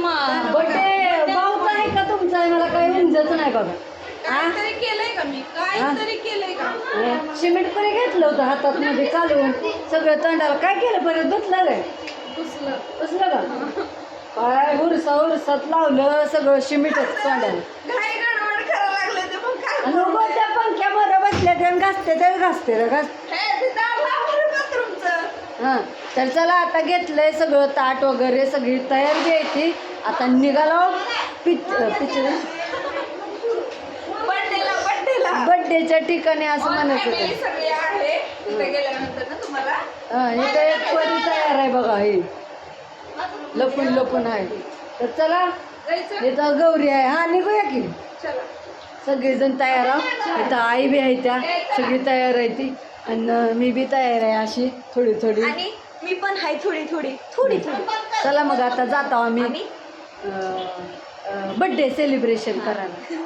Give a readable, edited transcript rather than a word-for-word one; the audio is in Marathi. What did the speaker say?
बर्थडे भाऊ आहे का तुमचा? मला काही उंजच नाही बघा. काहीतरी केलंय का मी? काहीतरी केलंय का? सिमेंट तरी घेतलं होतं हातात मध्ये कालवून सगळं तोंडाला. काय केलं परत धुतलं काय? पुसलं का? काय उरसात लावलं सगळं सिमेंटच तोंडाला. घाई गडबड करायला लागले ते मग काय? आणि उगाच त्या पंख्या बरं बसल्या त्या घासते बाथरूमचं हां. तर चला आता घेतलंय सगळं ताट वगैरे सगळी तयारी घ्यायची. आता निघालो बर्थडेच्या ठिकाणी असं म्हणत होते. सगळे आहे तिथे गेल्यानंतर ना तुम्हाला हां इथं एक परी तयार आहे बघा. ही लपून आहे. तर चला जायचं. इथं गौरी आहे. हा निघूया की. चला सगळेजण तयार आहोत. इथं आई बी आहे त्या सगळी तयार आहे ती. आणि मी बी तयार आहे अशी थोडी. आणि मी पण आहे थोडी. चला मग आता जातो आम्ही बर्थडे सेलिब्रेशन करायला.